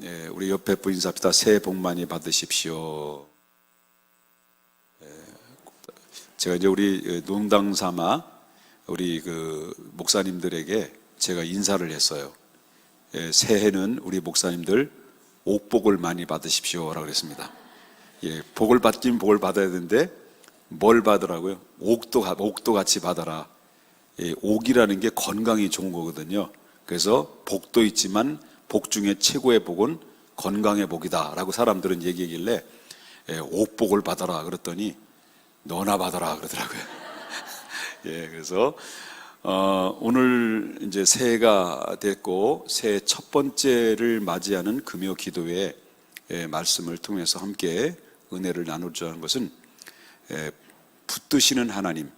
우리 옆에 분 인사합시다. 새해 복 많이 받으십시오. 제가 이제 우리 농담 삼아 우리 그 목사님들에게 제가 인사를 했어요. 새해는 우리 목사님들 옥복을 많이 받으십시오라고 그랬습니다. 복을 받긴 복을 받아야 되는데 뭘 받으라고요? 옥도 같이 받아라. 옥이라는 게 건강이 좋은 거거든요. 그래서 복도 있지만 복 중에 최고의 복은 건강의 복이다 라고 사람들은 얘기하길래 옥복을 받아라 그랬더니 너나 받아라 그러더라고요. 그래서 오늘 이제 새해가 됐고 새해 첫 번째를 맞이하는 금요 기도회 말씀을 통해서 함께 은혜를 나누자 하는 것은 붙드시는 하나님,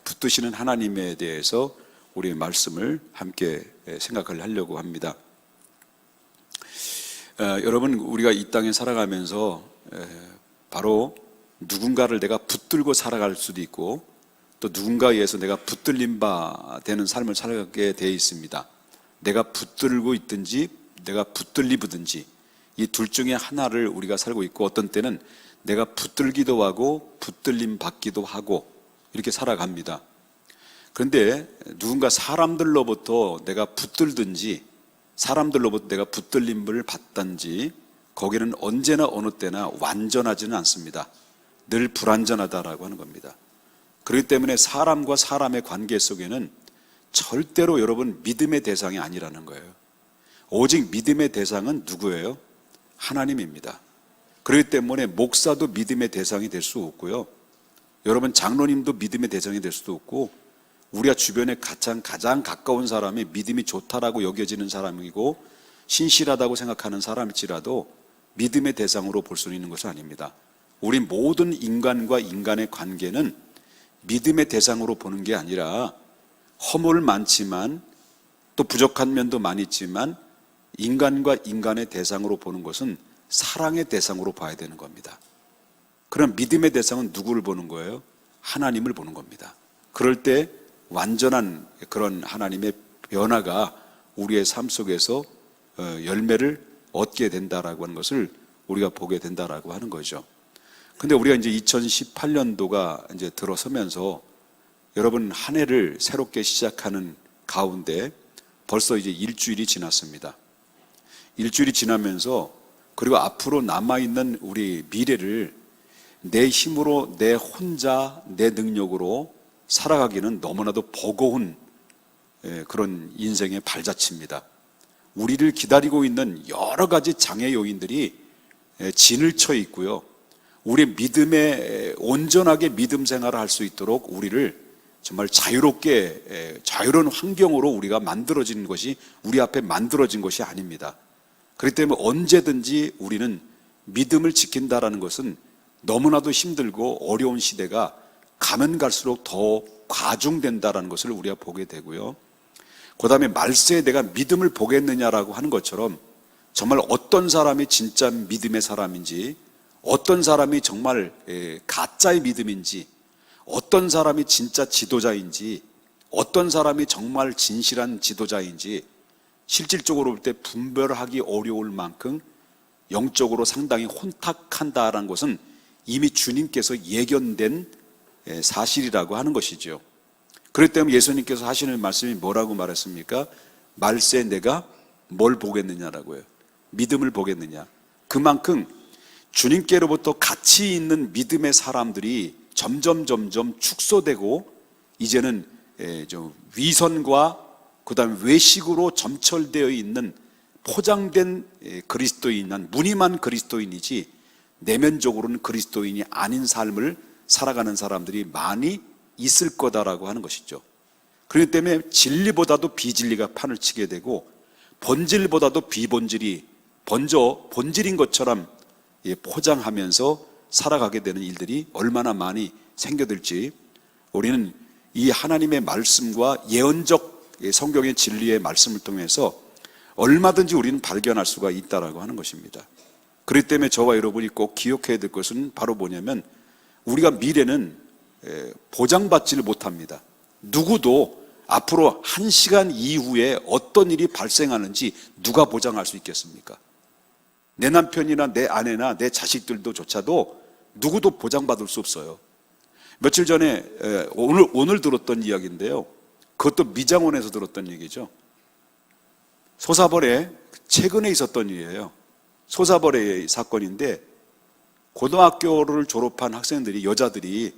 붙드시는 하나님에 대해서 우리의 말씀을 함께 생각을 하려고 합니다. 여러분, 우리가 이 땅에 살아가면서 바로 누군가를 내가 붙들고 살아갈 수도 있고 또 누군가에 의해서 내가 붙들림 바 되는 삶을 살아가게 되어 있습니다. 내가 붙들고 있든지 내가 붙들리든지 이 둘 중에 하나를 우리가 살고 있고 어떤 때는 내가 붙들기도 하고 붙들림 받기도 하고 이렇게 살아갑니다. 그런데 누군가 사람들로부터 내가 붙들든지 사람들로부터 내가 붙들림을 받든지 거기는 언제나 어느 때나 완전하지는 않습니다. 늘 불완전하다라고 하는 겁니다. 그렇기 때문에 사람과 사람의 관계 속에는 절대로 여러분 믿음의 대상이 아니라는 거예요. 오직 믿음의 대상은 누구예요? 하나님입니다. 그렇기 때문에 목사도 믿음의 대상이 될 수 없고요. 여러분 장로님도 믿음의 대상이 될 수도 없고 우리가 주변에 가장 가까운 사람이 믿음이 좋다라고 여겨지는 사람이고 신실하다고 생각하는 사람일지라도 믿음의 대상으로 볼 수 있는 것은 아닙니다. 우리 모든 인간과 인간의 관계는 믿음의 대상으로 보는 게 아니라 허물 많지만 또 부족한 면도 많이 있지만 인간과 인간의 대상으로 보는 것은 사랑의 대상으로 봐야 되는 겁니다. 그럼 믿음의 대상은 누구를 보는 거예요? 하나님을 보는 겁니다. 그럴 때 완전한 그런 하나님의 변화가 우리의 삶 속에서 열매를 얻게 된다라고 하는 것을 우리가 보게 된다라고 하는 거죠. 근데 우리가 이제 2018년도가 이제 들어서면서 여러분 한 해를 새롭게 시작하는 가운데 벌써 이제 일주일이 지났습니다. 일주일이 지나면서 그리고 앞으로 남아있는 우리 미래를 내 힘으로 내 혼자 내 능력으로 살아가기는 너무나도 버거운 그런 인생의 발자취입니다. 우리를 기다리고 있는 여러 가지 장애 요인들이 진을 쳐 있고요. 우리 믿음에 온전하게 믿음 생활을 할 수 있도록 우리를 정말 자유롭게 자유로운 환경으로 우리가 만들어진 것이 우리 앞에 만들어진 것이 아닙니다. 그렇기 때문에 언제든지 우리는 믿음을 지킨다라는 것은 너무나도 힘들고 어려운 시대가 가면 갈수록 더 과중된다라는 것을 우리가 보게 되고요. 그 다음에 말세에 내가 믿음을 보겠느냐라고 하는 것처럼 정말 어떤 사람이 진짜 믿음의 사람인지 어떤 사람이 정말 가짜의 믿음인지 어떤 사람이 진짜 지도자인지 어떤 사람이 정말 진실한 지도자인지 실질적으로 볼 때 분별하기 어려울 만큼 영적으로 상당히 혼탁한다라는 것은 이미 주님께서 예견된 사실이라고 하는 것이죠. 그렇기 때문에 예수님께서 하시는 말씀이 뭐라고 말했습니까? 말세 내가 뭘 보겠느냐라고요. 믿음을 보겠느냐. 그만큼 주님께로부터 가치 있는 믿음의 사람들이 점점 축소되고 이제는 좀 위선과 그다음에 외식으로 점철되어 있는 포장된 그리스도인은 무늬만 그리스도인이지 내면적으로는 그리스도인이 아닌 삶을 살아가는 사람들이 많이 있을 거다라고 하는 것이죠. 그렇기 때문에 진리보다도 비진리가 판을 치게 되고 본질보다도 비본질이 먼저 본질인 것처럼 포장하면서 살아가게 되는 일들이 얼마나 많이 생겨들지 우리는 이 하나님의 말씀과 예언적 성경의 진리의 말씀을 통해서 얼마든지 우리는 발견할 수가 있다라고 하는 것입니다. 그렇기 때문에 저와 여러분이 꼭 기억해야 될 것은 바로 뭐냐면 우리가 미래는 보장받지를 못합니다. 누구도 앞으로 1시간 이후에 어떤 일이 발생하는지 누가 보장할 수 있겠습니까? 내 남편이나 내 아내나 내 자식들도 조차도 누구도 보장받을 수 없어요. 며칠 전에 오늘 들었던 이야기인데요. 그것도 미장원에서 들었던 얘기죠. 소사벌에 최근에 있었던 일이에요. 소사벌의 사건인데 고등학교를 졸업한 학생들이, 여자들이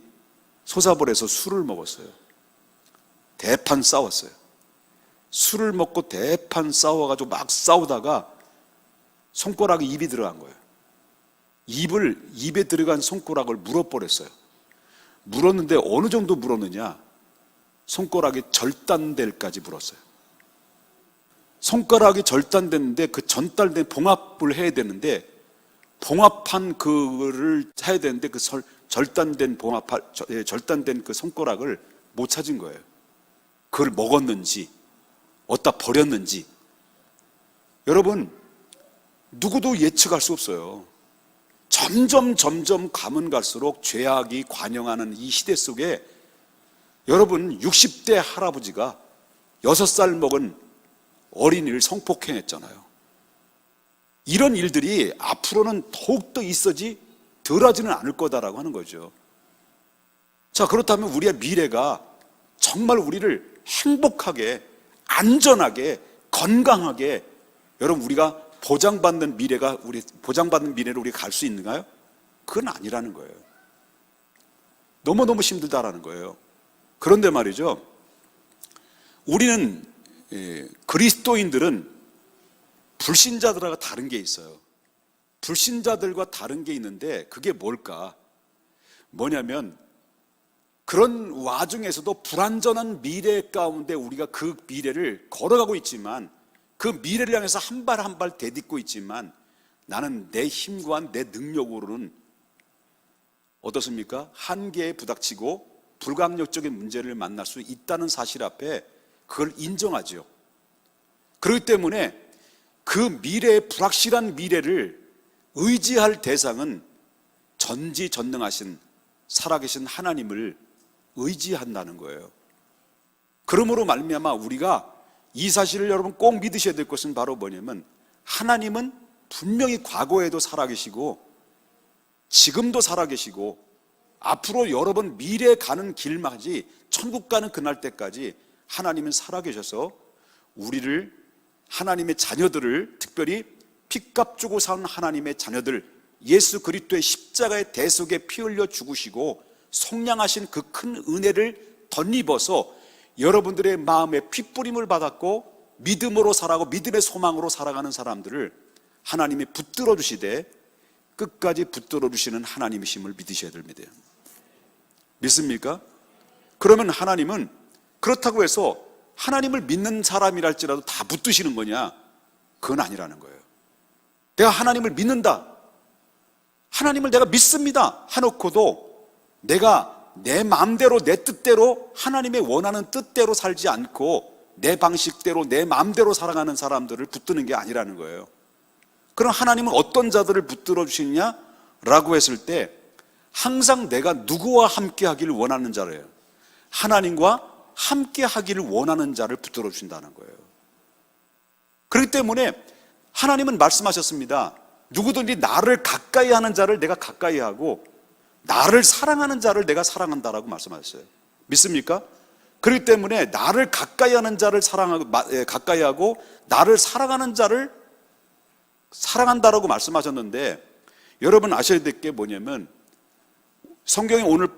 소사벌에서 술을 먹었어요. 대판 싸웠어요. 술을 먹고 대판 싸워가지고 막 싸우다가 손가락에 입이 들어간 거예요. 입에 들어간 손가락을 물어버렸어요. 물었는데 어느 정도 물었느냐? 손가락이 절단될까지 물었어요. 손가락이 절단됐는데 그 전달된 봉합을 해야 되는데 봉합한 그거를 해야 되는데 그 절단된 절단된 그 손가락을 못 찾은 거예요. 그걸 먹었는지 어디다 버렸는지. 여러분, 누구도 예측할 수 없어요. 점점 가면 갈수록 죄악이 관영하는 이 시대 속에 여러분, 60대 할아버지가 6살 먹은 어린이를 성폭행했잖아요. 이런 일들이 앞으로는 더욱더 있어지 덜하지는 않을 거다라고 하는 거죠. 자, 그렇다면 우리의 미래가 정말 우리를 행복하게, 안전하게, 건강하게, 여러분, 우리가 보장받는 미래를 우리가 갈 수 있는가요? 그건 아니라는 거예요. 너무너무 힘들다라는 거예요. 그런데 말이죠, 우리는 그리스도인들은 불신자들과 다른 게 있어요. 불신자들과 다른 게 있는데 그게 뭘까? 뭐냐면 그런 와중에서도 불완전한 미래 가운데 우리가 그 미래를 걸어가고 있지만, 그 미래를 향해서 한 발 한 발 대딛고 있지만, 나는 내 힘과 내 능력으로는 어떻습니까? 한계에 부닥치고 불가항력적인 문제를 만날 수 있다는 사실 앞에 그걸 인정하죠. 그렇기 때문에 그 미래의 불확실한 미래를 의지할 대상은 전지전능하신 살아계신 하나님을 의지한다는 거예요. 그러므로 말미암아 우리가 이 사실을 여러분 꼭 믿으셔야 될 것은 바로 뭐냐면, 하나님은 분명히 과거에도 살아계시고 지금도 살아계시고 앞으로 여러분 미래에 가는 길까지, 천국 가는 그날 때까지 하나님은 살아계셔서 우리를, 하나님의 자녀들을, 특별히 핏값 주고 산 하나님의 자녀들, 예수 그리스도의 십자가의 대속에 피 흘려 죽으시고 속량하신 그 큰 은혜를 덧입어서 여러분들의 마음에 핏부림을 받았고 믿음으로 살아가고 믿음의 소망으로 살아가는 사람들을 하나님이 붙들어 주시되 끝까지 붙들어 주시는 하나님이심을 믿으셔야 됩니다. 믿습니까? 그러면 하나님은 그렇다고 해서 하나님을 믿는 사람이랄지라도 다 붙드시는 거냐? 그건 아니라는 거예요. 내가 하나님을 믿는다, 하나님을 내가 믿습니다 해놓고도 내가 내 마음대로, 내 뜻대로, 하나님의 원하는 뜻대로 살지 않고 내 방식대로, 내 마음대로 살아가는 사람들을 붙드는 게 아니라는 거예요. 그럼 하나님은 어떤 자들을 붙들어 주시느냐라고 했을 때, 항상 내가 누구와 함께 하기를 원하는 자래요. 하나님과 함께 하기를 원하는 자를 붙들어 주신다는 거예요. 그렇기 때문에 하나님은 말씀하셨습니다. 누구든지 나를 가까이 하는 자를 내가 가까이 하고 나를 사랑하는 자를 내가 사랑한다라고 말씀하셨어요. 믿습니까? 그렇기 때문에 나를 가까이 하는 자를 가까이 하고 나를 사랑하는 자를 사랑한다라고 말씀하셨는데, 여러분 아셔야 될 게 뭐냐면, 성경에 오늘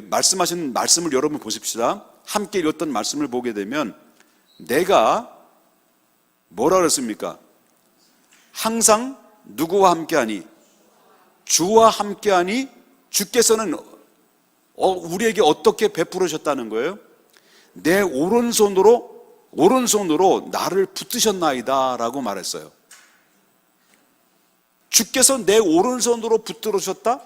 말씀하신 말씀을 여러분 보십시다. 함께 읽었던 말씀을 보게 되면, 내가 뭐라 그랬습니까? 항상 누구와 함께하니? 주와 함께하니? 주께서는 우리에게 어떻게 베풀으셨다는 거예요? 내 오른손으로 나를 붙드셨나이다 라고 말했어요. 주께서 내 오른손으로 붙들으셨다?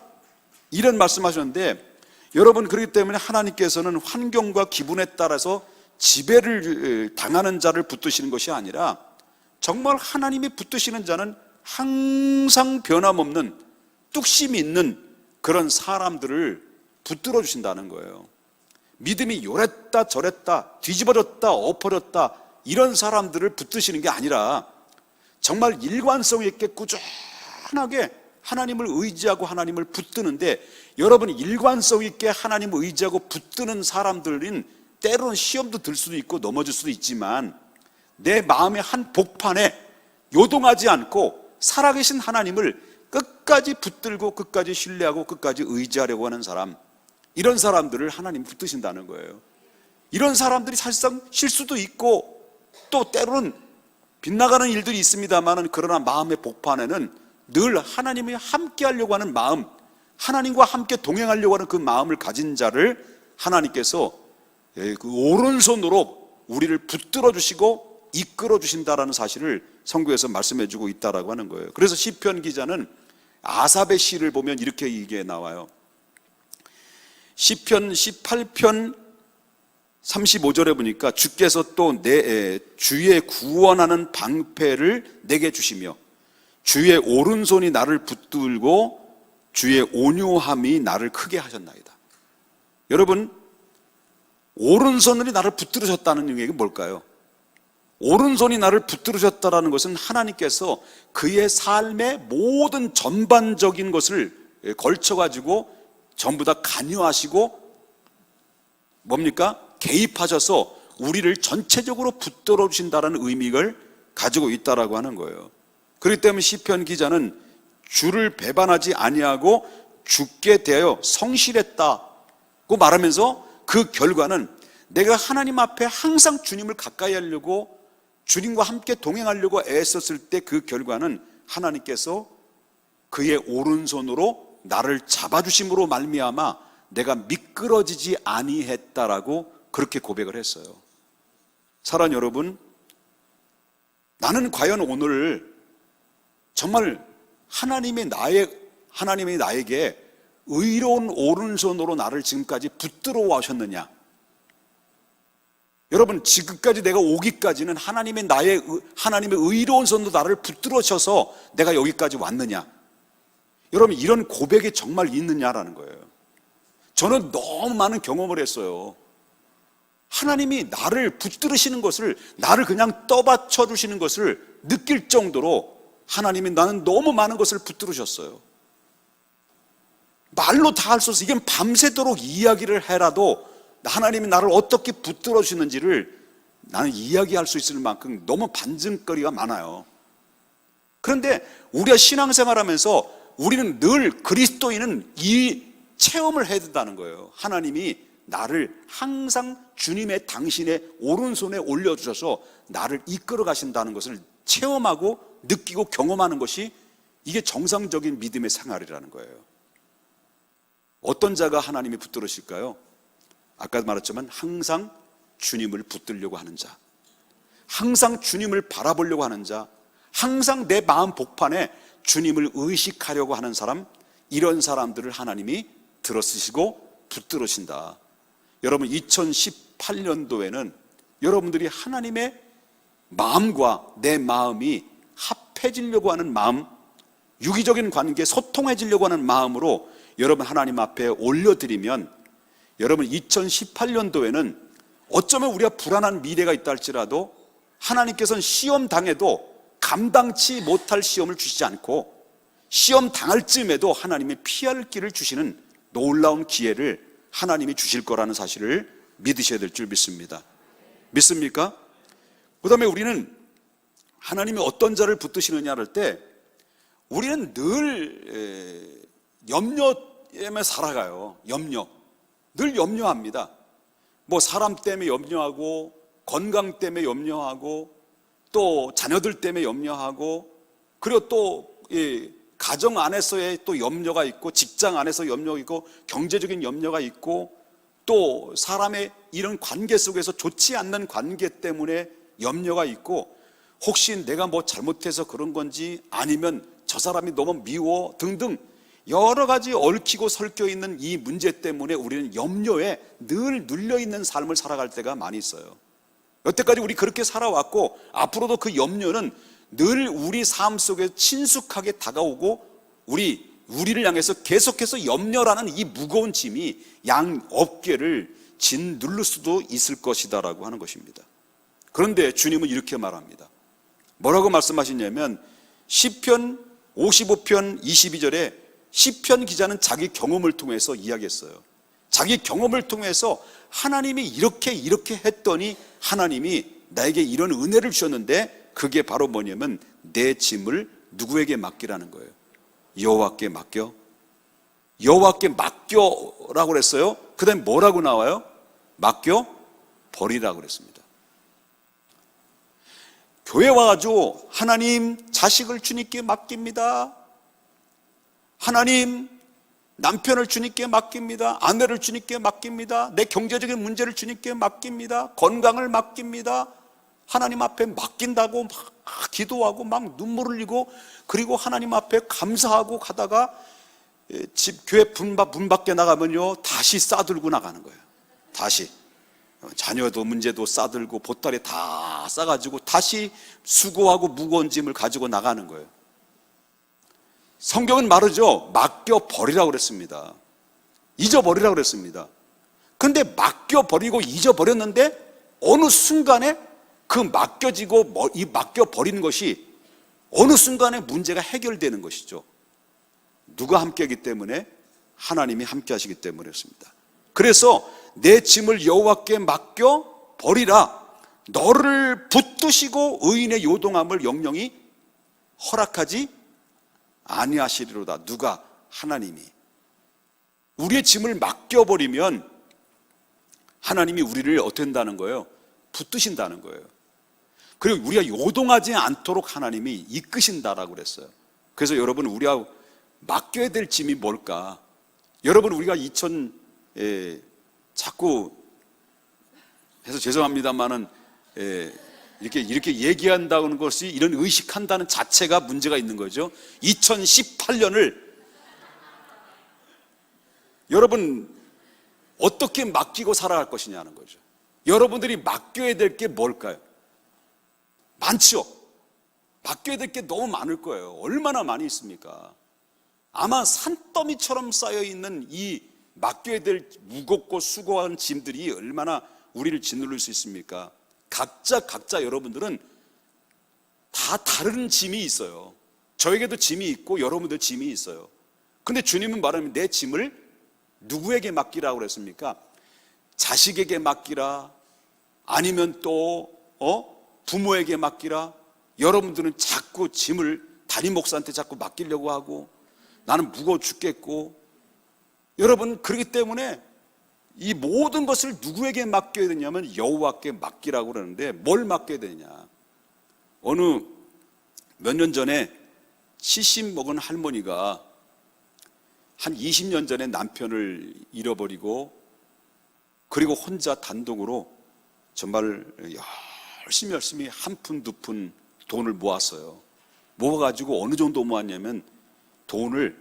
이런 말씀하셨는데, 여러분, 그렇기 때문에 하나님께서는 환경과 기분에 따라서 지배를 당하는 자를 붙드시는 것이 아니라, 정말 하나님이 붙드시는 자는 항상 변함없는 뚝심 있는 그런 사람들을 붙들어 주신다는 거예요. 믿음이 요랬다 저랬다 뒤집어졌다 엎어졌다 이런 사람들을 붙드시는 게 아니라, 정말 일관성 있게 꾸준히 편하게 하나님을 의지하고 하나님을 붙드는데, 여러분 일관성 있게 하나님을 의지하고 붙드는 사람들은 때로는 시험도 들 수도 있고 넘어질 수도 있지만, 내 마음의 한 복판에 요동하지 않고 살아계신 하나님을 끝까지 붙들고 끝까지 신뢰하고 끝까지 의지하려고 하는 사람, 이런 사람들을 하나님 붙드신다는 거예요. 이런 사람들이 사실상 실수도 있고 또 때로는 빗나가는 일들이 있습니다만, 그러나 마음의 복판에는 늘 하나님이 함께 하려고 하는 마음, 하나님과 함께 동행하려고 하는 그 마음을 가진 자를 하나님께서 그 오른손으로 우리를 붙들어 주시고 이끌어 주신다라는 사실을 성경에서 말씀해 주고 있다라고 하는 거예요. 그래서 시편 기자는 아삽의 시를 보면 이렇게 이게 나와요. 시편 18편 35절에 보니까 주께서 또 내 주의 구원하는 방패를 내게 주시며 주의 오른손이 나를 붙들고 주의 온유함이 나를 크게 하셨나이다. 여러분, 오른손으로 나를 붙들으셨다는 의미가 뭘까요? 오른손이 나를 붙들으셨다는 것은 하나님께서 그의 삶의 모든 전반적인 것을 걸쳐가지고 전부 다 관여하시고 뭡니까? 개입하셔서 우리를 전체적으로 붙들어 주신다는 의미를 가지고 있다라고 하는 거예요. 그렇기 때문에 시편 기자는 주를 배반하지 아니하고 주께 대하여 성실했다고 말하면서 그 결과는 내가 하나님 앞에 항상 주님을 가까이 하려고 주님과 함께 동행하려고 애썼을 때 그 결과는 하나님께서 그의 오른손으로 나를 잡아주심으로 말미암아 내가 미끄러지지 아니했다라고 그렇게 고백을 했어요. 사랑하는 여러분, 나는 과연 오늘 정말 하나님이 나에게 의로운 오른손으로 나를 지금까지 붙들어 와셨느냐? 여러분, 지금까지 내가 오기까지는 하나님의 의로운 손으로 나를 붙들어셔서 내가 여기까지 왔느냐? 여러분, 이런 고백이 정말 있느냐라는 거예요. 저는 너무 많은 경험을 했어요. 하나님이 나를 붙들으시는 것을, 나를 그냥 떠받쳐 주시는 것을 느낄 정도로 하나님이 나는 너무 많은 것을 붙들으셨어요. 말로 다 할 수 없어요. 이건 밤새도록 이야기를 해라도 하나님이 나를 어떻게 붙들어 주시는지를 나는 이야기할 수 있을 만큼 너무 반증거리가 많아요. 그런데 우리가 신앙생활하면서 우리는 늘 그리스도인은 이 체험을 해야 된다는 거예요. 하나님이 나를 항상 주님의 당신의 오른손에 올려주셔서 나를 이끌어 가신다는 것을 체험하고 느끼고 경험하는 것이 이게 정상적인 믿음의 생활이라는 거예요. 어떤 자가 하나님이 붙들으실까요? 아까도 말했지만 항상 주님을 붙들려고 하는 자, 항상 주님을 바라보려고 하는 자, 항상 내 마음 복판에 주님을 의식하려고 하는 사람, 이런 사람들을 하나님이 들어쓰시고 붙들으신다. 여러분, 2018년도에는 여러분들이 하나님의 마음과 내 마음이 합해지려고 하는 마음, 유기적인 관계, 소통해지려고 하는 마음으로 여러분 하나님 앞에 올려드리면, 여러분 2018년도에는 어쩌면 우리가 불안한 미래가 있다 할지라도 하나님께서는 시험 당해도 감당치 못할 시험을 주시지 않고 시험 당할 즈음에도 하나님이 피할 길을 주시는 놀라운 기회를 하나님이 주실 거라는 사실을 믿으셔야 될 줄 믿습니다. 믿습니까? 그 다음에 우리는 하나님이 어떤 자를 붙드시느냐 할 때 우리는 늘 염려에 살아가요. 늘 염려합니다. 뭐 사람 때문에 염려하고, 건강 때문에 염려하고, 또 자녀들 때문에 염려하고, 그리고 또 가정 안에서의 또 염려가 있고, 직장 안에서 염려가 있고, 경제적인 염려가 있고, 또 사람의 이런 관계 속에서 좋지 않는 관계 때문에 염려가 있고, 혹시 내가 뭐 잘못해서 그런 건지, 아니면 저 사람이 너무 미워 등등 여러 가지 얽히고 설켜 있는 이 문제 때문에 우리는 염려에 늘 눌려 있는 삶을 살아갈 때가 많이 있어요. 여태까지 우리 그렇게 살아왔고, 앞으로도 그 염려는 늘 우리 삶 속에 친숙하게 다가오고, 우리를 향해서 계속해서 염려라는 이 무거운 짐이 양 어깨를 짓누를 수도 있을 것이다라고 하는 것입니다. 그런데 주님은 이렇게 말합니다. 뭐라고 말씀하시냐면 시편 55편 22절에 시편 기자는 자기 경험을 통해서 이야기했어요. 자기 경험을 통해서 하나님이 이렇게 했더니 하나님이 나에게 이런 은혜를 주셨는데, 그게 바로 뭐냐면 내 짐을 누구에게 맡기라는 거예요. 여호와께 맡겨. 여호와께 맡겨라고 그랬어요. 그 다음에 뭐라고 나와요? 맡겨 버리라고 그랬습니다. 교회 와가지고 하나님 자식을 주님께 맡깁니다. 하나님 남편을 주님께 맡깁니다. 아내를 주님께 맡깁니다. 내 경제적인 문제를 주님께 맡깁니다. 건강을 맡깁니다. 하나님 앞에 맡긴다고 막 기도하고 막 눈물을 흘리고, 그리고 하나님 앞에 감사하고 가다가 집 교회 문 밖에 나가면요 다시 싸들고 나가는 거예요. 다시 자녀도 문제도 싸들고 보따리 다 싸가지고 다시 수고하고 무거운 짐을 가지고 나가는 거예요. 성경은 말하죠. 맡겨버리라고 그랬습니다. 잊어버리라고 그랬습니다. 그런데 맡겨버리고 잊어버렸는데 어느 순간에 그 맡겨지고 이 맡겨버리는 것이 어느 순간에 문제가 해결되는 것이죠. 누가 함께하기 때문에? 하나님이 함께하시기 때문이었습니다. 그래서 내 짐을 여호와께 맡겨버리라. 너를 붙드시고 의인의 요동함을 영영히 허락하지 아니하시리로다. 누가? 하나님이. 우리의 짐을 맡겨버리면 하나님이 우리를 어떻게 한다는 거예요? 붙드신다는 거예요. 그리고 우리가 요동하지 않도록 하나님이 이끄신다라고 그랬어요. 그래서 여러분, 우리가 맡겨야 될 짐이 뭘까? 여러분, 우리가 자꾸 해서 죄송합니다만은 이렇게 얘기한다는 것이, 이런 의식한다는 자체가 문제가 있는 거죠. 2018년을 여러분 어떻게 맡기고 살아갈 것이냐는 거죠. 여러분들이 맡겨야 될 게 뭘까요? 많죠. 맡겨야 될 게 너무 많을 거예요. 얼마나 많이 있습니까? 아마 산더미처럼 쌓여있는 이 맡겨야 될 무겁고 수고한 짐들이 얼마나 우리를 짓누를 수 있습니까? 각자 여러분들은 다 다른 짐이 있어요. 저에게도 짐이 있고 여러분들 짐이 있어요. 근데 주님은 말하면 내 짐을 누구에게 맡기라고 그랬습니까? 자식에게 맡기라, 아니면 또 부모에게 맡기라. 여러분들은 자꾸 짐을 담임 목사한테 자꾸 맡기려고 하고, 나는 무거워 죽겠고. 여러분, 그렇기 때문에 이 모든 것을 누구에게 맡겨야 되냐면 여호와께 맡기라고 그러는데, 뭘 맡겨야 되냐? 어느 몇 년 전에 70 먹은 할머니가 한 20년 전에 남편을 잃어버리고, 그리고 혼자 단독으로 정말 열심히 한 푼 두 푼 돈을 모았어요. 모아가지고 어느 정도 모았냐면 돈을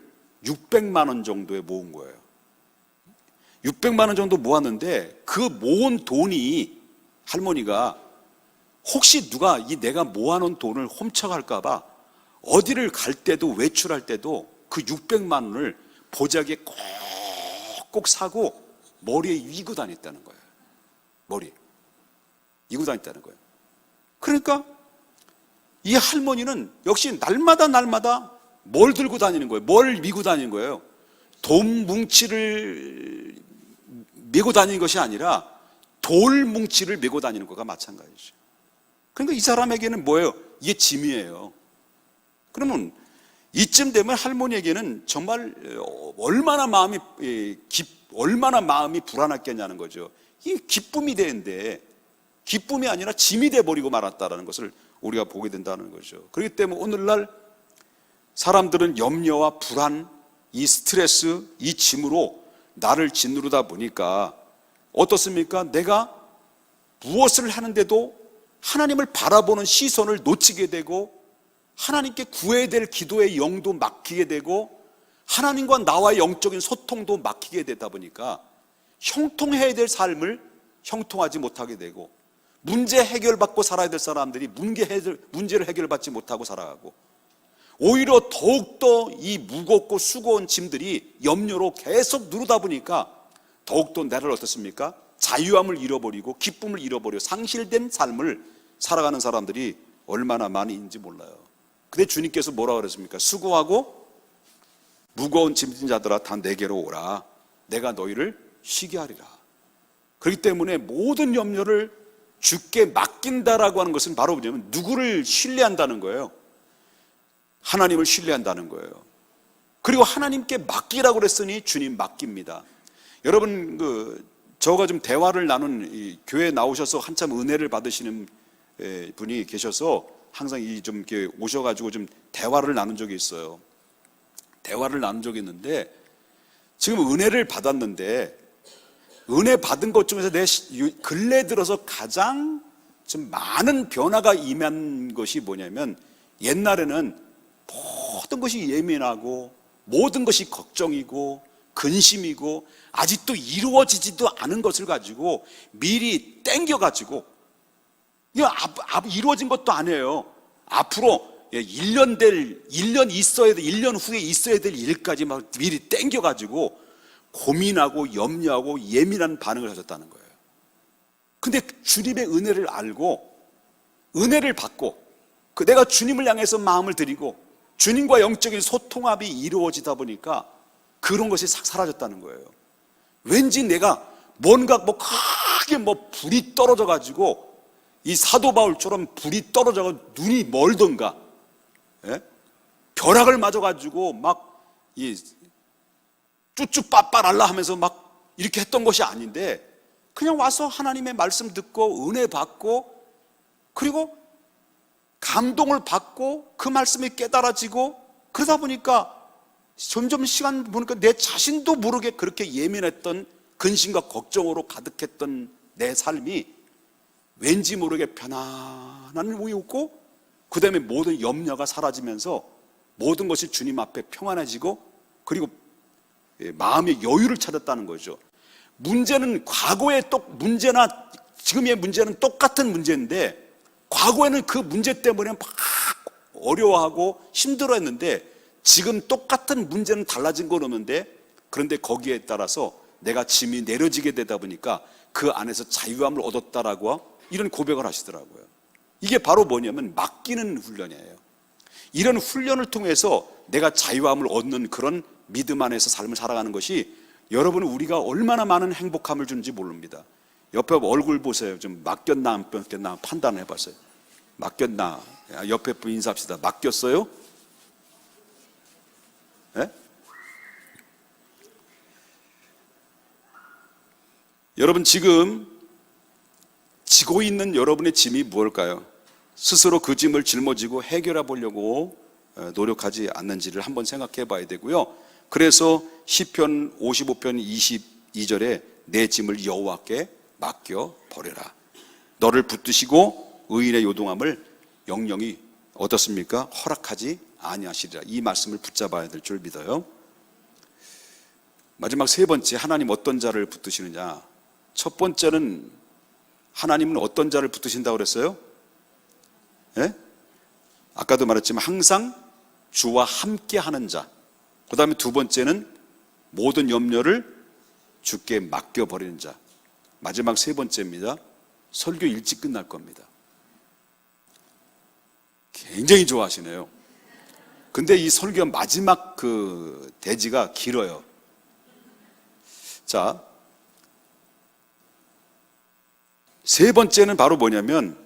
600만 원 정도에 모은 거예요. 600만 원 정도 모았는데, 그 모은 돈이, 할머니가 혹시 누가 이 내가 모아놓은 돈을 훔쳐갈까 봐 어디를 갈 때도, 외출할 때도 그 600만 원을 보자기에 꼭꼭 사고 머리에 이고 다녔다는 거예요. 머리에 이고 다녔다는 거예요. 그러니까 이 할머니는 역시 날마다 뭘 들고 다니는 거예요? 뭘 미고 다니는 거예요? 돈 뭉치를 메고 다니는 것이 아니라 돌 뭉치를 메고 다니는 것과 마찬가지죠. 그러니까 이 사람에게는 뭐예요? 이게 짐이에요. 그러면 이쯤 되면 할머니에게는 정말 얼마나 마음이 불안했겠냐는 거죠. 이게 기쁨이 되는데 기쁨이 아니라 짐이 돼버리고 말았다는 것을 우리가 보게 된다는 거죠. 그렇기 때문에 오늘날 사람들은 염려와 불안, 이 스트레스, 이 짐으로 나를 짓누르다 보니까 어떻습니까? 내가 무엇을 하는데도 하나님을 바라보는 시선을 놓치게 되고, 하나님께 구해야 될 기도의 영도 막히게 되고, 하나님과 나와의 영적인 소통도 막히게 되다 보니까 형통해야 될 삶을 형통하지 못하게 되고, 문제 해결받고 살아야 될 사람들이 문제를 해결받지 못하고 살아가고, 오히려 더욱더 이 무겁고 수고한 짐들이 염려로 계속 누르다 보니까 더욱더 나를 어떻습니까? 자유함을 잃어버리고 기쁨을 잃어버려 상실된 삶을 살아가는 사람들이 얼마나 많이 있는지 몰라요. 근데 주님께서 뭐라고 그랬습니까? 수고하고 무거운 짐진 자들아 다 내게로 오라. 내가 너희를 쉬게 하리라. 그렇기 때문에 모든 염려를 주께 맡긴다라고 하는 것은 바로 뭐냐면 누구를 신뢰한다는 거예요. 하나님을 신뢰한다는 거예요. 그리고 하나님께 맡기라고 그랬으니 주님 맡깁니다. 여러분 저가 좀 대화를 나눈 이 교회에 나오셔서 한참 은혜를 받으시는 분이 계셔서 항상 좀 이렇게 오셔가지고 좀 대화를 나눈 적이 있어요. 대화를 나눈 적이 있는데 지금 은혜를 받았는데 은혜 받은 것 중에서 내 근래 들어서 가장 좀 많은 변화가 임한 것이 뭐냐면 옛날에는 모든 것이 예민하고 모든 것이 걱정이고 근심이고 아직도 이루어지지도 않은 것을 가지고 미리 땡겨가지고 이거 이루어진 것도 아니에요. 앞으로 1년 있어야 돼, 1년 후에 있어야 될 일까지 막 미리 땡겨가지고 고민하고 염려하고 예민한 반응을 하셨다는 거예요. 근데 주님의 은혜를 알고 은혜를 받고 내가 주님을 향해서 마음을 드리고 주님과 영적인 소통합이 이루어지다 보니까 그런 것이 싹 사라졌다는 거예요. 왠지 내가 뭔가 크게 불이 떨어져 가지고 이 사도 바울처럼 불이 떨어져 눈이 멀던가, 벼락을 맞아 가지고 쭈쭈 빠빠랄라 하면서 이렇게 했던 것이 아닌데 그냥 와서 하나님의 말씀 듣고 은혜 받고 그리고 감동을 받고 그 말씀이 깨달아지고 그러다 보니까 점점 시간 보니까 내 자신도 모르게 그렇게 예민했던 근심과 걱정으로 가득했던 내 삶이 왠지 모르게 편안한 우이 있고 그 다음에 모든 염려가 사라지면서 모든 것이 주님 앞에 평안해지고 그리고 마음의 여유를 찾았다는 거죠. 문제는 과거의 문제나 지금의 문제는 똑같은 문제인데 과거에는 그 문제 때문에 막 어려워하고 힘들어했는데 지금 똑같은 문제는 달라진 건 없는데 그런데 거기에 따라서 내가 짐이 내려지게 되다 보니까 그 안에서 자유함을 얻었다라고 이런 고백을 하시더라고요. 이게 바로 뭐냐면 맡기는 훈련이에요. 이런 훈련을 통해서 내가 자유함을 얻는 그런 믿음 안에서 삶을 살아가는 것이 여러분은 우리가 얼마나 많은 행복함을 주는지 모릅니다. 옆에 얼굴 보세요. 좀 맡겼나 안 맡겼나 판단을 해봤어요. 맡겼나? 옆에 분 인사합시다. 맡겼어요? 네? 여러분 지금 지고 있는 여러분의 짐이 무엇일까요? 스스로 그 짐을 짊어지고 해결해 보려고 노력하지 않는지를 한번 생각해 봐야 되고요. 그래서 시편 55편 22절에 내 짐을 여호와께 맡겨 버려라. 너를 붙드시고 의인의 요동함을 영영이 어떻습니까? 허락하지 아니하시리라. 이 말씀을 붙잡아야 될 줄 믿어요. 마지막 세 번째, 하나님 어떤 자를 붙드시느냐? 첫 번째는 하나님은 어떤 자를 붙드신다고 그랬어요? 예? 아까도 말했지만 항상 주와 함께 하는 자. 그 다음에 두 번째는 모든 염려를 주께 맡겨버리는 자. 마지막 세 번째입니다. 설교 일찍 끝날 겁니다. 굉장히 좋아하시네요. 근데 이 설교 마지막 그 대지가 길어요. 자, 세 번째는 바로 뭐냐면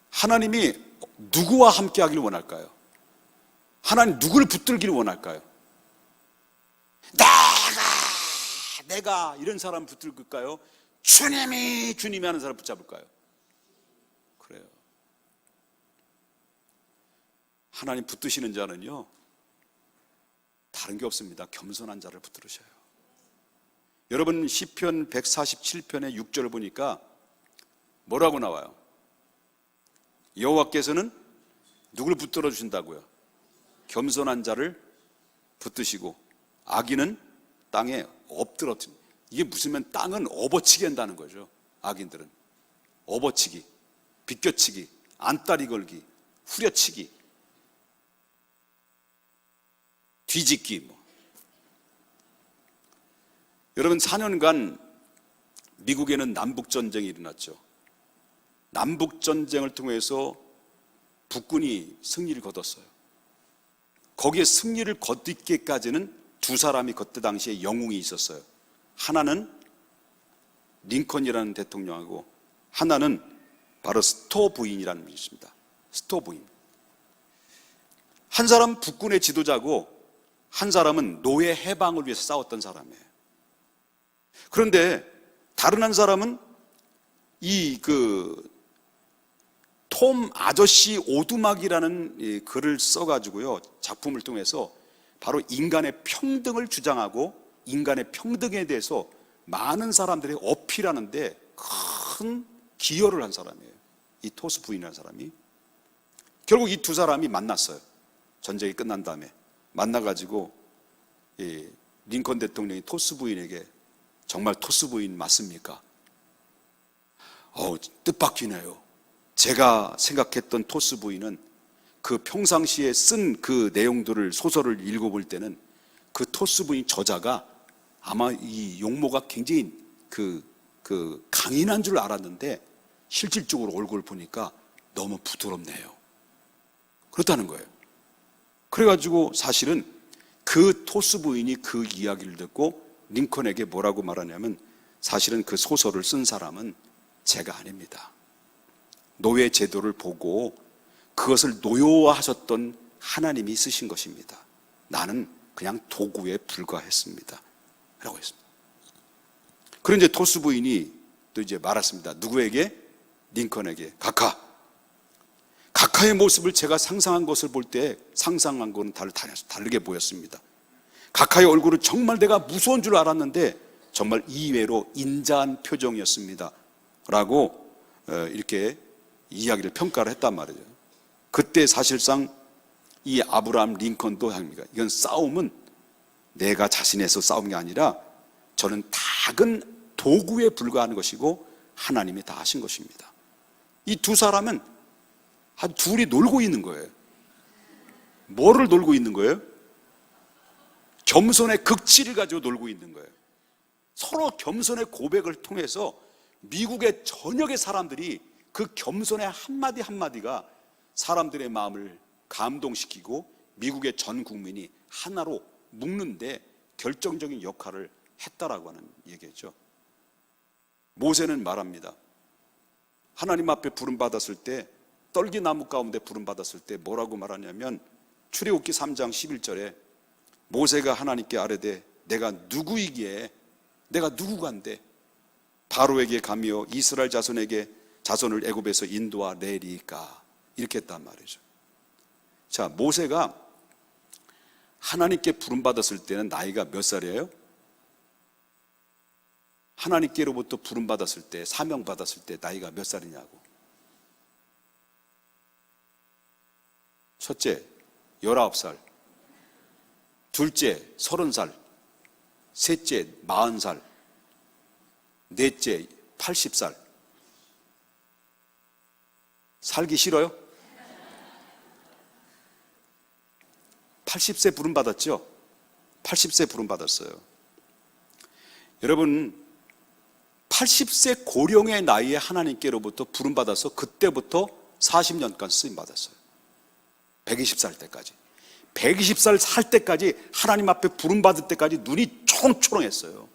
하나님이 누구와 함께 하기를 원할까요? 하나님 누구를 붙들기를 원할까요? 내가 이런 사람 붙들까요? 주님이 하는 사람 붙잡을까요? 그래요. 하나님 붙드시는 자는요 다른 게 없습니다. 겸손한 자를 붙들으셔요. 여러분 시편 147편의 6절을 보니까 뭐라고 나와요? 여호와께서는 누구를 붙들어 주신다고요? 겸손한 자를 붙드시고 악인은 땅에 엎드러뜨립니다. 이게 무슨 땅은 업어치기 한다는 거죠. 악인들은 업어치기, 비껴치기, 안다리 걸기, 후려치기, 뒤집기. 여러분 4년간 미국에는 남북전쟁이 일어났죠. 남북전쟁을 통해서 북군이 승리를 거뒀어요. 거기에 승리를 거두기까지는 두 사람이 그때 당시에 영웅이 있었어요. 하나는 링컨이라는 대통령하고 하나는 바로 스토 부인이라는 분이 있습니다. 스토 부인. 한 사람은 북군의 지도자고 한 사람은 노예 해방을 위해서 싸웠던 사람이에요. 그런데 다른 한 사람은 톰 아저씨 오두막이라는 글을 써가지고요, 작품을 통해서 바로 인간의 평등을 주장하고 인간의 평등에 대해서 많은 사람들이 어필하는데 큰 기여를 한 사람이에요. 이 토스 부인이라는 사람이. 결국 이 두 사람이 만났어요. 전쟁이 끝난 다음에 만나가지고 링컨 대통령이 토스 부인에게 정말 토스 부인 맞습니까? 뜻밖이네요. 제가 생각했던 토스 부인은 그 평상시에 쓴 그 내용들을, 소설을 읽어볼 때는 그 토스 부인 저자가 아마 이 용모가 굉장히 강인한 줄 알았는데 실질적으로 얼굴 보니까 너무 부드럽네요. 그렇다는 거예요. 그래가지고 사실은 그 토스 부인이 그 이야기를 듣고 링컨에게 뭐라고 말하냐면, 사실은 그 소설을 쓴 사람은 제가 아닙니다. 노예 제도를 보고 그것을 노여워하셨던 하나님이 쓰신 것입니다. 나는 그냥 도구에 불과했습니다. 라고 했습니다. 그런데 이제 토스 부인이 또 이제 말했습니다. 누구에게? 링컨에게. 카카의 모습을 제가 상상한 것을 볼 때 상상한 거는 다르게 보였습니다. 카카의 얼굴은 정말 내가 무서운 줄 알았는데 정말 이외로 인자한 표정이었습니다. 라고 이렇게 이야기를 평가를 했단 말이죠. 그때 사실상 이 아브라함 링컨도 합니다. 이건 싸움은 내가 자신에서 싸운 게 아니라 저는 작은 도구에 불과한 것이고 하나님이 다 하신 것입니다. 이 두 사람은 둘이 놀고 있는 거예요. 뭐를 놀고 있는 거예요? 겸손의 극치를 가지고 놀고 있는 거예요. 서로 겸손의 고백을 통해서 미국의 전역의 사람들이 그 겸손의 한마디 한마디가 사람들의 마음을 감동시키고 미국의 전 국민이 하나로 묶는데 결정적인 역할을 했다라고 하는 얘기죠. 모세는 말합니다. 하나님 앞에 부름받았을 때, 떨기나무 가운데 부름받았을 때 뭐라고 말하냐면, 출애굽기 3장 11절에 모세가 하나님께 아뢰되 내가 누구이기에, 내가 누구간데 바로에게 가며 이스라엘 자손을 애굽에서 인도하 내리까, 이렇게 했단 말이죠. 자, 모세가 하나님께 부름받았을 때는 나이가 몇 살이에요? 하나님께로부터 부름받았을 때, 사명받았을 때 나이가 몇 살이냐고. 첫째 19살, 둘째 30살, 셋째 40살, 넷째 80살. 살기 싫어요? 80세 부름받았죠? 80세 부름받았어요. 여러분, 80세 고령의 나이에 하나님께로부터 부름받아서 그때부터 40년간 쓰임받았어요. 120살 때까지. 120살 살 때까지, 하나님 앞에 부름받을 때까지 눈이 초롱초롱했어요.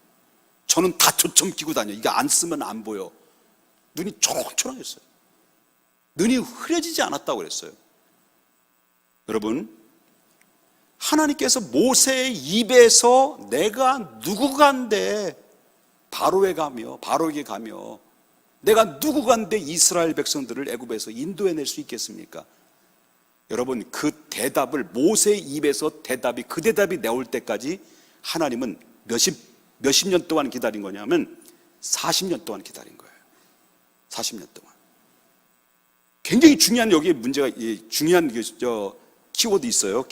저는 다 초점 끼고 다녀요. 이게 안 쓰면 안 보여. 눈이 초롱초롱했어요. 눈이 흐려지지 않았다고 그랬어요. 여러분, 하나님께서 모세의 입에서 내가 누구간데 바로에게 가며 내가 누구간데 이스라엘 백성들을 애굽에서 인도해낼 수 있겠습니까? 여러분, 그 대답을, 모세의 입에서 그 대답이 나올 때까지 하나님은 몇십 년 동안 기다린 거냐면 40년 동안 기다린 거예요. 40년 동안. 굉장히 중요한, 여기에 문제가, 중요한 키워드 있어요.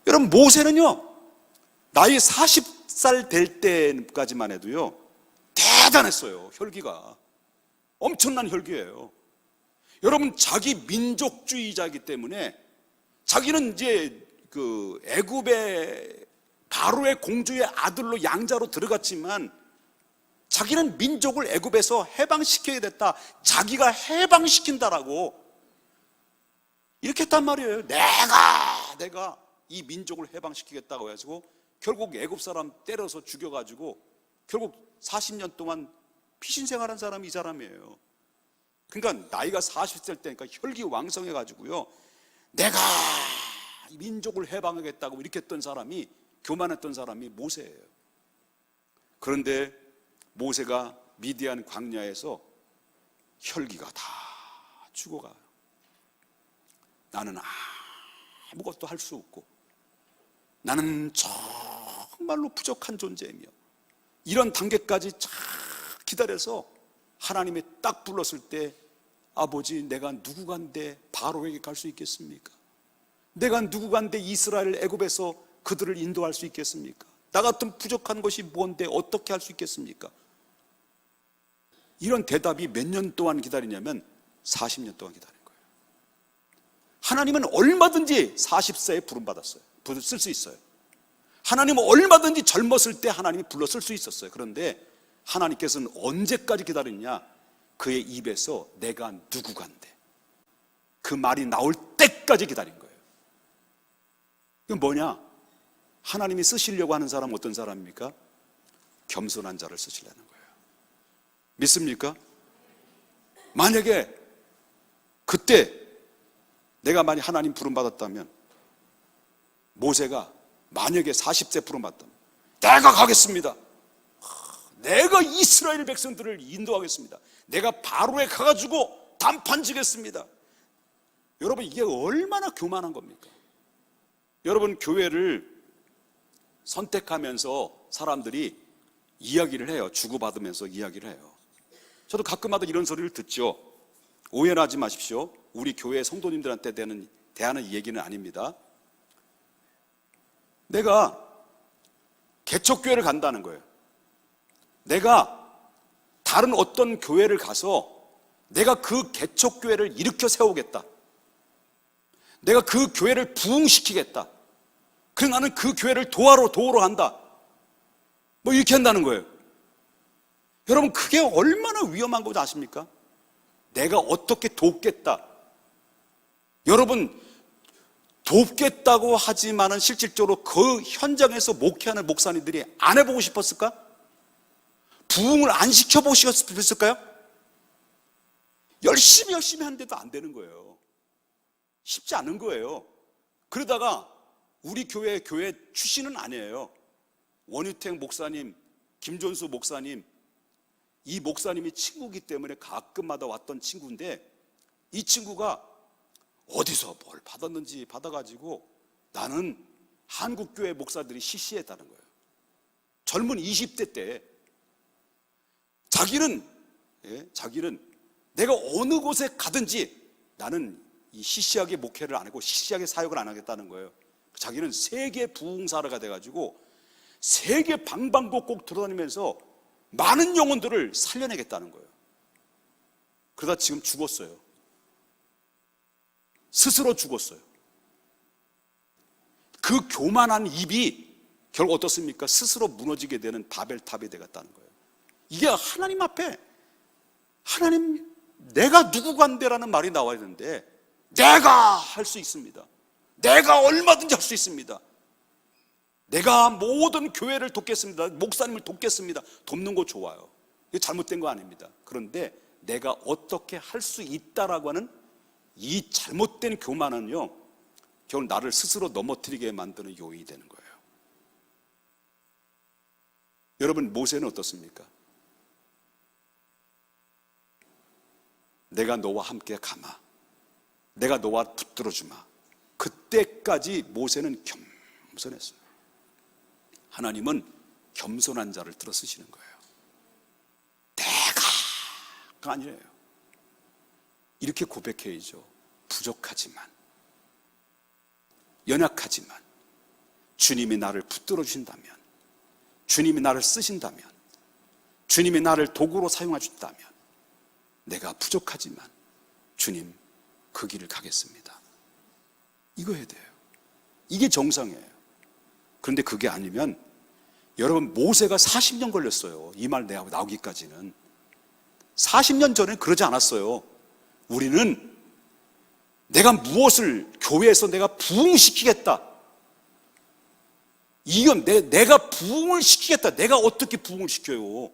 여러분, 모세는요, 나이 40살 될 때까지만 해도요, 대단했어요. 혈기가 엄청난 혈기예요. 여러분, 자기 민족주의자이기 때문에 자기는 이제 그 애굽의 바로의 공주의 아들로 양자로 들어갔지만 자기는 민족을 애굽에서 해방시켜야 됐다, 자기가 해방시킨다라고 이렇게 했단 말이에요. 내가 이 민족을 해방시키겠다고 해가지고 결국 애굽 사람 때려서 죽여가지고 결국 40년 동안 피신 생활한 사람이 이 사람이에요. 그러니까 나이가 40살 때니까 혈기왕성해가지고요, 내가 이 민족을 해방하겠다고 이렇게 했던 사람이, 교만했던 사람이 모세예요. 그런데 모세가 미디안 광야에서 혈기가 다 죽어가요. 나는 아무것도 할 수 없고 나는 정말로 부족한 존재이며, 이런 단계까지 잘 기다려서 하나님이 딱 불렀을 때, 아버지, 내가 누구간데 바로에게 갈 수 있겠습니까? 내가 누구간데 이스라엘 애굽에서 그들을 인도할 수 있겠습니까? 나 같은 부족한 것이 뭔데 어떻게 할 수 있겠습니까? 이런 대답이 몇 년 동안 기다리냐면 40년 동안 기다린 거예요. 하나님은 얼마든지 40세에 부름받았어요. 쓸 수 있어요. 하나님은 얼마든지 젊었을 때 하나님이 불러 쓸 수 있었어요. 그런데 하나님께서는 언제까지 기다리느냐? 그의 입에서 내가 누구간데 그 말이 나올 때까지 기다린 거예요. 이건 뭐냐? 하나님이 쓰시려고 하는 사람은 어떤 사람입니까? 겸손한 자를 쓰시려는 거예요. 믿습니까? 만약에 그때 내가 만약 하나님 부름받았다면, 모세가 만약에 40세 부름받았다면, 내가 가겠습니다. 내가 이스라엘 백성들을 인도하겠습니다. 내가 바로에 가가지고 단판 지겠습니다. 여러분, 이게 얼마나 교만한 겁니까? 여러분, 교회를 선택하면서 사람들이 이야기를 해요. 주고받으면서 이야기를 해요. 저도 가끔마다 이런 소리를 듣죠. 오해는 하지 마십시오. 우리 교회 성도님들한테 대하는 얘기는 아닙니다. 내가 개척교회를 간다는 거예요. 내가 다른 어떤 교회를 가서 내가 그 개척교회를 일으켜 세우겠다. 내가 그 교회를 부흥시키겠다. 그래서 나는 그 교회를 도우러 간다. 뭐 이렇게 한다는 거예요. 여러분, 그게 얼마나 위험한 건지 아십니까? 내가 어떻게 돕겠다. 여러분, 돕겠다고 하지만은 실질적으로 그 현장에서 목회하는 목사님들이 안 해보고 싶었을까? 부흥을 안 시켜보고 싶었을까요? 열심히 하는데도 안 되는 거예요. 쉽지 않은 거예요. 그러다가 우리 교회 출신은 아니에요. 원유택 목사님, 김존수 목사님, 이 목사님이 친구이기 때문에 가끔마다 왔던 친구인데, 이 친구가 어디서 뭘 받았는지 받아가지고 나는 한국교회 목사들이 시시했다는 거예요. 젊은 20대 때 자기는 내가 어느 곳에 가든지 나는 이 시시하게 목회를 안 하고 시시하게 사역을 안 하겠다는 거예요. 자기는 세계 부흥사가 돼가지고 세계 방방곡곡 돌아다니면서 많은 영혼들을 살려내겠다는 거예요. 그러다 지금 죽었어요. 스스로 죽었어요. 그 교만한 입이 결국 어떻습니까? 스스로 무너지게 되는 바벨탑이 되겠다는 거예요. 이게 하나님 앞에, 하나님, 내가 누구간데라는 말이 나와야 되는데, 내가 할 수 있습니다. 내가 얼마든지 할 수 있습니다. 내가 모든 교회를 돕겠습니다. 목사님을 돕겠습니다. 돕는 거 좋아요. 이게 잘못된 거 아닙니다. 그런데 내가 어떻게 할 수 있다라고 하는 이 잘못된 교만은요, 결국 나를 스스로 넘어뜨리게 만드는 요인이 되는 거예요. 여러분, 모세는 어떻습니까? 내가 너와 함께 가마, 내가 너와 붙들어주마. 그때까지 모세는 겸손했어요. 하나님은 겸손한 자를 들어 쓰시는 거예요. 내가가 아니래요. 이렇게 고백해야죠. 부족하지만, 연약하지만 주님이 나를 붙들어 주신다면, 주님이 나를 쓰신다면, 주님이 나를 도구로 사용하신다면, 내가 부족하지만 주님 그 길을 가겠습니다. 이거 해야 돼요. 이게 정상이에요. 그런데 그게 아니면, 여러분, 모세가 40년 걸렸어요. 이 말 나오기까지는. 40년 전에 그러지 않았어요. 우리는 내가 무엇을 교회에서 내가 부흥시키겠다. 이건 내가 부흥을 시키겠다. 내가 어떻게 부흥을 시켜요?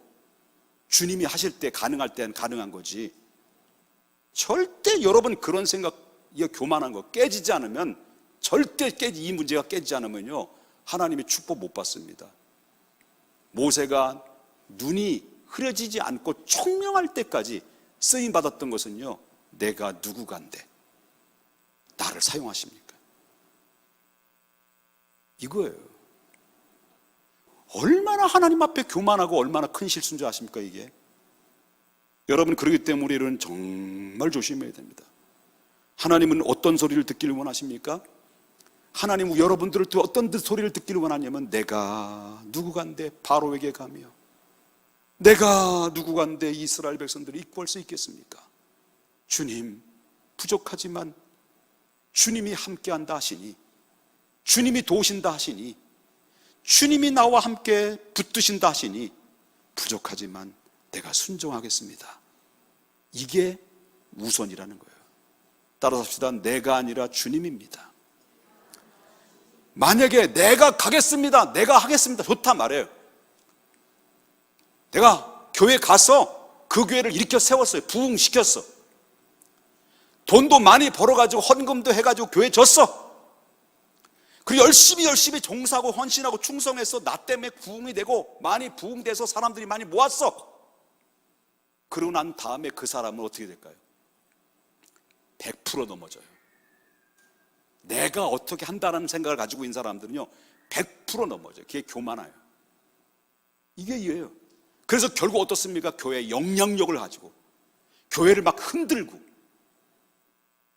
주님이 하실 때 가능할 때는 가능한 거지. 절대 여러분 그런 생각, 이 교만한 거 깨지지 않으면, 절대 이 문제가 깨지지 않으면요, 하나님의 축복 못 받습니다. 모세가 눈이 흐려지지 않고 총명할 때까지 쓰임 받았던 것은요, 내가 누구간데 나를 사용하십니까? 이거예요. 얼마나 하나님 앞에 교만하고 얼마나 큰 실수인 줄 아십니까, 이게? 여러분, 그렇기 때문에 우리는 정말 조심해야 됩니다. 하나님은 어떤 소리를 듣기를 원하십니까? 하나님은 여러분들을 어떤 소리를 듣기를 원하냐면, 내가 누구간데 바로에게 가며 내가 누구간데 이스라엘 백성들을 이끌 수 있겠습니까? 주님, 부족하지만 주님이 함께한다 하시니, 주님이 도우신다 하시니, 주님이 나와 함께 붙드신다 하시니, 부족하지만 내가 순종하겠습니다. 이게 우선이라는 거예요. 따라서 합시다. 내가 아니라 주님입니다. 만약에 내가 가겠습니다, 내가 하겠습니다, 좋다 말해요. 내가 교회 가서 그 교회를 일으켜 세웠어요. 부흥시켰어. 돈도 많이 벌어가지고 헌금도 해가지고 교회 줬어. 그리고 열심히 종사하고 헌신하고 충성해서 나 때문에 부흥이 되고 많이 부흥돼서 사람들이 많이 모았어. 그러고 난 다음에 그 사람은 어떻게 될까요? 100% 넘어져요. 내가 어떻게 한다는 생각을 가지고 있는 사람들은요, 100% 넘어져요. 그게 교만해요. 이게 이해요. 그래서 결국 어떻습니까? 교회의 영향력을 가지고 교회를 막 흔들고,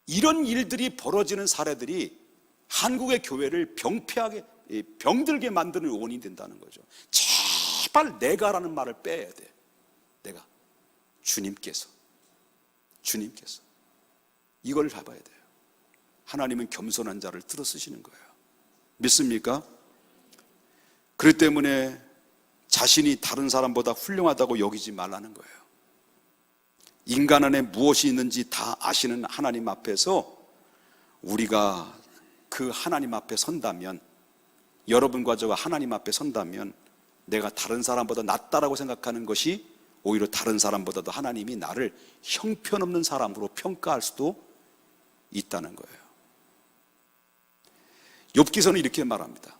이런 일들이 벌어지는 사례들이 한국의 교회를 병폐하게, 병들게 만드는 원인이 된다는 거죠. 제발 내가라는 말을 빼야 돼. 내가. 주님께서 이걸 잡아야 돼요. 하나님은 겸손한 자를 들어 쓰시는 거예요. 믿습니까? 그렇기 때문에 자신이 다른 사람보다 훌륭하다고 여기지 말라는 거예요. 인간 안에 무엇이 있는지 다 아시는 하나님 앞에서 우리가 그 하나님 앞에 선다면, 여러분과 저가 하나님 앞에 선다면, 내가 다른 사람보다 낫다라고 생각하는 것이 오히려 다른 사람보다도 하나님이 나를 형편없는 사람으로 평가할 수도 있다는 거예요. 욥기서는 이렇게 말합니다.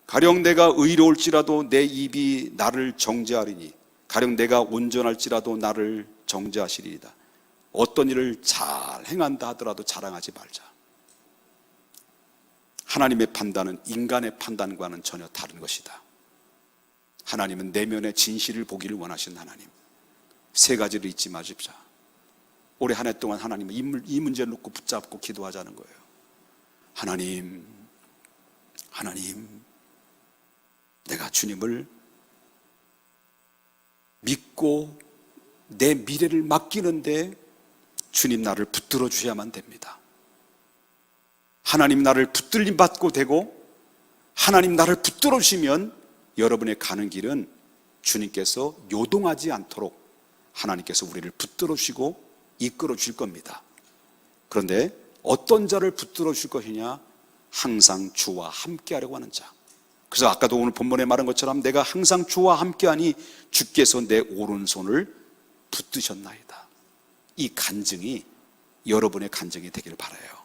가령 내가 의로울지라도 내 입이 나를 정죄하리니, 가령 내가 온전할지라도 나를 정죄하시리이다. 어떤 일을 잘 행한다 하더라도 자랑하지 말자. 하나님의 판단은 인간의 판단과는 전혀 다른 것이다. 하나님은 내면의 진실을 보기를 원하시는 하나님. 세 가지를 잊지 마십시오. 올해 한 해 동안 하나님은 이 문제를 놓고 붙잡고 기도하자는 거예요. 하나님, 내가 주님을 믿고 내 미래를 맡기는데 주님 나를 붙들어 주셔야만 됩니다. 하나님 나를 붙들림 받고 되고, 하나님 나를 붙들어 주시면 여러분의 가는 길은 주님께서 요동하지 않도록 하나님께서 우리를 붙들어 주시고 이끌어 주실 겁니다. 그런데 어떤 자를 붙들어 주실 것이냐? 항상 주와 함께 하려고 하는 자. 그래서 아까도 오늘 본문에 말한 것처럼 내가 항상 주와 함께하니 주께서 내 오른손을 붙드셨나이다. 이 간증이 여러분의 간증이 되기를 바라요.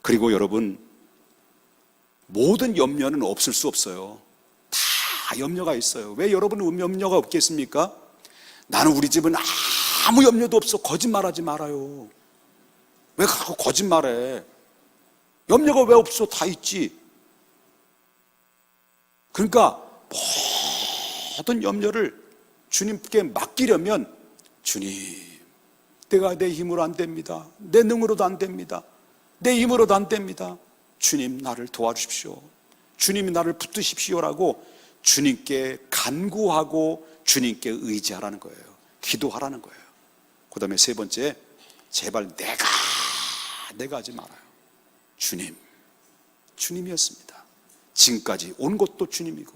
그리고 여러분, 모든 염려는 없을 수 없어요. 다 염려가 있어요. 왜 여러분은 염려가 없겠습니까? 나는 우리 집은 아무 염려도 없어. 거짓말하지 말아요. 왜 자꾸 거짓말해? 염려가 왜 없어? 다 있지. 그러니까 모든 염려를 주님께 맡기려면, 주님, 내가 내 힘으로 안 됩니다. 내 능으로도 안 됩니다. 내 힘으로도 안 됩니다. 주님 나를 도와주십시오. 주님이 나를 붙드십시오라고 주님께 간구하고 주님께 의지하라는 거예요. 기도하라는 거예요. 그 다음에 세 번째, 제발 내가 하지 말아요. 주님이었습니다. 지금까지 온 것도 주님이고,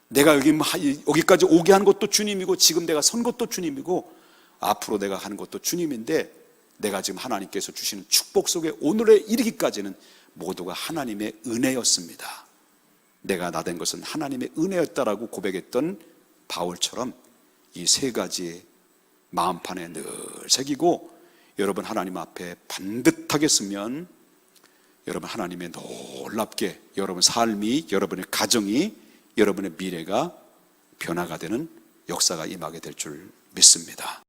내가 여기까지 오게 한 것도 주님이고, 지금 내가 선 것도 주님이고, 앞으로 내가 하는 것도 주님인데 내가 지금 하나님께서 주시는 축복 속에 오늘에 이르기까지는 모두가 하나님의 은혜였습니다. 내가 나 된 것은 하나님의 은혜였다라고 고백했던 바울처럼 이 세 가지의 마음판에 늘 새기고 여러분 하나님 앞에 반듯하게 서면 여러분 하나님의 놀랍게 여러분 삶이, 여러분의 가정이, 여러분의 미래가 변화가 되는 역사가 임하게 될 줄 믿습니다.